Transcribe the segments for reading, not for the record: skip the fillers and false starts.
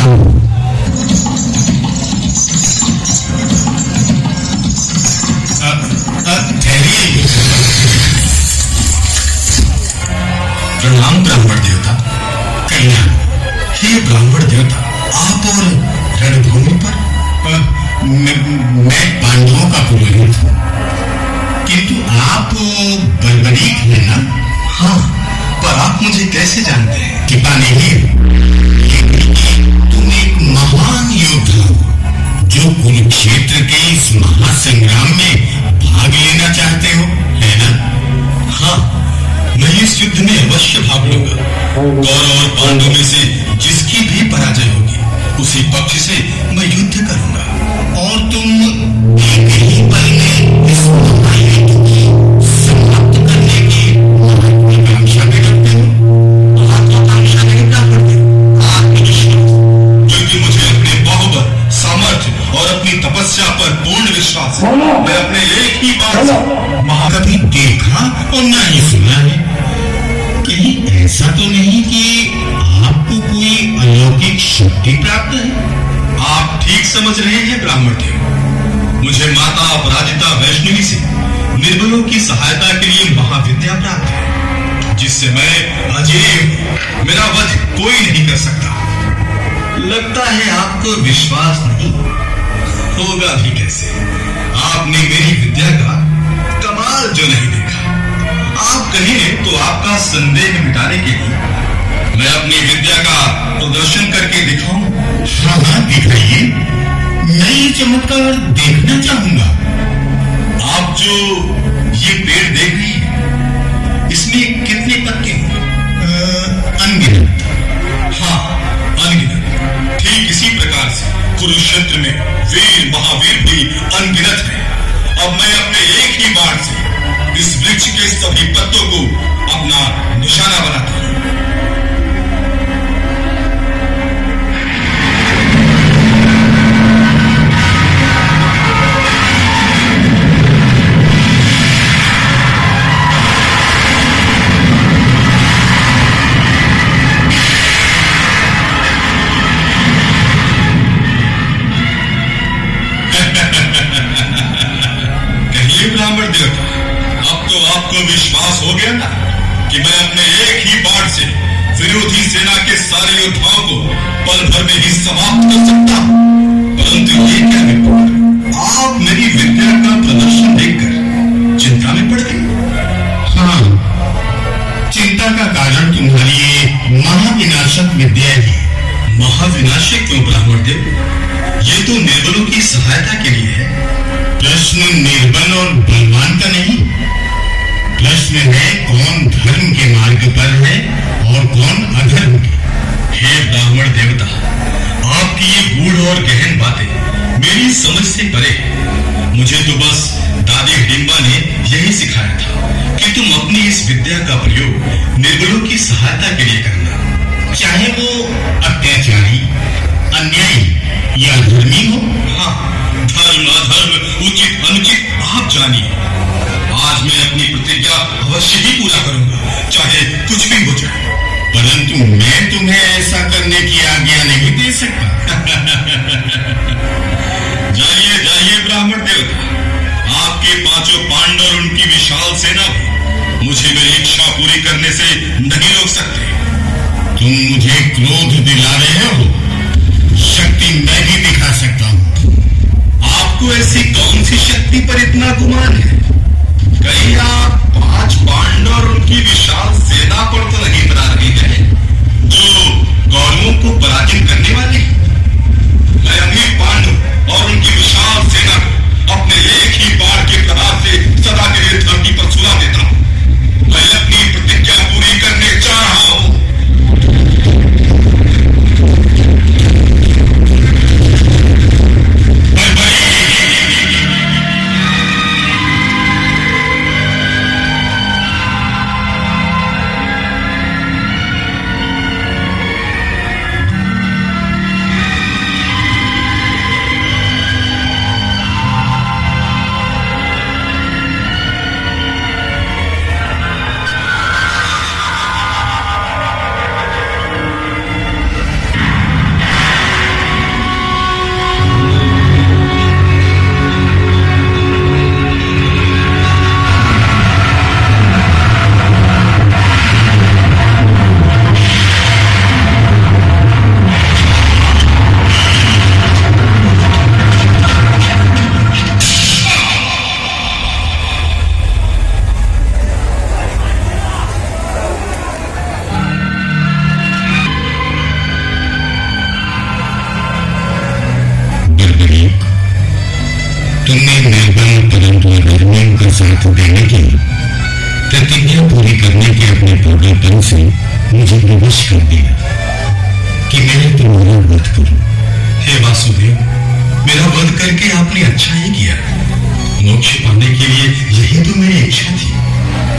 कैसा हूं। प्रणाम ब्राह्मण देवता। कन्या, हे ब्राह्मण देवता, आप और रणभूमि पर? मैं पांडवों का पुरोहित हूँ, किंतु आप बलबरीक हैं ना? हाँ, पर आप मुझे कैसे जानते हैं? कृपा नहीं, तुम एक महान योद्धा हो जो कुरुक्षेत्र के इस महासंग्राम में भाग लेना चाहते हो, है ना? हाँ, मैं इस युद्ध में अवश्य भाग लूंगा। कौरव और पांडव में से जिसकी भी पराजय होगी उसी पक्ष से मैं युद्ध करूंगा। और तुम एक ही पल में इस महायुद्ध को समाप्त करने की आकांक्षा में रखते हो। महत्वाकांक्षा नहीं करते, आत्मविश्वास। क्योंकि मुझे अपने बाहुबल, सामर्थ्य और अपनी तपस्या पर पूर्ण विश्वास है। मैं अपने एक ही बात से कभी देखा और न ही सुना है। कहीं ऐसा तो नहीं कि आपको कोई अलौकिक शक्ति प्राप्त है? आप ठीक समझ रहे हैं ब्राह्मण देव। मुझे माता अपराजिता वैष्णवी से निर्बलों की सहायता के लिए महाविद्या प्राप्त है, जिससे मैं अजेय हूं। मेरा वध कोई नहीं कर सकता। लगता है आपको विश्वास नहीं होगा भी कैसे? आपने मेरी विद्या का कमाल जो नहीं देखा। आप कहें तो आपका संदेह मिटाने के लिए मैं अपनी विद्या का प्रदर्शन करके दिखाऊं? हाँ, दिखाइए। मैं ये चमत्कार देखना चाहूंगा। आप जो ये पेड़ देख रही हैं, इसमें कितने पत्ते हैं? अनगिनत। हाँ, अनगिनत। ठीक इसी प्रकार से कुरुक्षेत्र में वीर महावीर भी अनगिनत है। अब मैं अपने एक ही बाण से इस वृक्ष के सभी पत्तों को अपना निशाना बनाता हूं। ब्राह्मण देवता, अब तो आपको विश्वास हो गया ना कि मैं अपने एक ही बाण से विरोधी सेना के सारे योद्धाओं को पल भर में ही समाप्त कर सकता हूं। परंतु ये क्या मित्र, आप मेरी विद्या का प्रदर्शन देखकर चिंता में पड़ गए। हाँ, चिंता का कारण तुम्हारी ये महाविनाशक विद्या ही। महाविनाशक क्यों ब्राह्मण देव? ये तो निर्बलों की सहायता के लिए है। प्रश्न निर्बल और बलवान का नहीं, प्रश्न है कौन धर्म के मार्ग पर है और कौन अधर्म के। हे ब्राह्मण देवता, आपकी ये गूढ़ और गहन बातें मेरी समझ से परे है। मुझे तो बस दादी हिडिंबा ने यही सिखाया था कि तुम अपनी इस विद्या का प्रयोग निर्बलों की सहायता के लिए करना, चाहे वो अत्याचारी, अन्यायी या धर्मी हो। हाँ, धर्म अधर्म, उचित अनुचित आप जानिए। आज मैं अपनी प्रतिज्ञा अवश्य ही पूरा करूंगा, चाहे कुछ भी हो जाए। परंतु मैं तुम्हें ऐसा करने की आज्ञा नहीं दे सकता। जाइए जाइए ब्राह्मण देवता, आपके पांचों पांडव और उनकी विशाल सेना भी मुझे मेरी इच्छा पूरी करने से नहीं रोक सकते। तुम मुझे क्रोध दिला रहे हो, शक्ति मैं भी दिखा सकता हूं। आपको ऐसी कौन सी शक्ति पर इतना गुमान है? कहीं आप 5 पांडव और उनकी विशाल सेना पर तो नहीं बना रहे हैं जो कौरवों को पराजित करने वाले? मैं अमीर पांडव और उनकी विशाल सेना को अपने एक ही बाण के प्रहार से सदा के लिए धरती पर सुला देता हूं। मैं अपनी प्रतिज्ञा पूरी करने जा रहा हूं। तुमने निर्बल परंतु अधर्मियों का साथ देने की प्रतिज्ञा पूरी करने के अपने पागलपन से मुझे विवश कर दिया कि मैं तुम्हारा वध करूं। हे वासुदेव, मेरा वध करके आपने अच्छा ही किया। मोक्ष पाने के लिए यही तो मेरी इच्छा थी।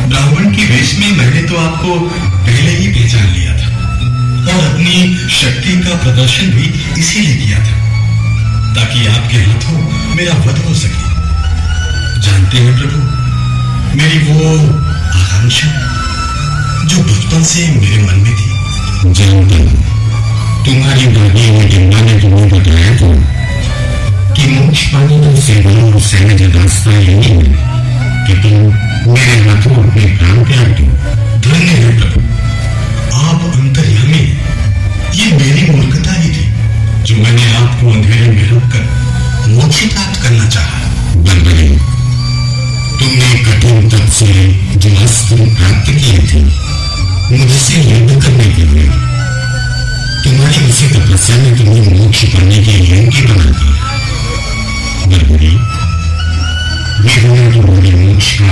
ब्राह्मण के वेश में मैंने तो आपको पहले ही पहचान लिया था और अपनी शक्ति का प्रदर्शन भी इसीलिए किया था ताकि आपके हाथों मेरा वध हो सके। जानते हैं प्रभु, मेरी वो आकांक्षा जो बचपन से मेरे मन में थी। जानता हूं, तुम्हारी दादी और जिम्मा ने तुम्हें बताया था कि मोक्ष पाने का सेवा और सहज रास्ता यही है कि तुम मेरे हाथों अपने प्राण त्याग दो। धन्य है प्रभु, आप अंतर्यामी। ये मेरी मूर्खता ही थी जो मैंने आपको अंधेरे में रखकर मोक्ष प्राप्त करना चाहा। बलबली, तुमने कठिन तप से जो अस्त्र प्राप्त किए थे मुझसे युद्ध करने के लिए, तुम्हारी उसी तपस्या ने तुम्हें मोक्ष पाने के योग्य बना दिया। बलबली, मैंने तुम्हारे मोक्ष का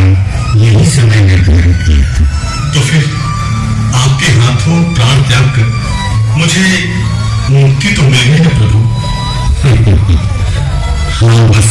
यही समय निर्धारित किया था। तो फिर आपके हाथों प्राण त्याग कर मुझे मुक्ति तो मिल गई ना प्रभु। हाँ, बस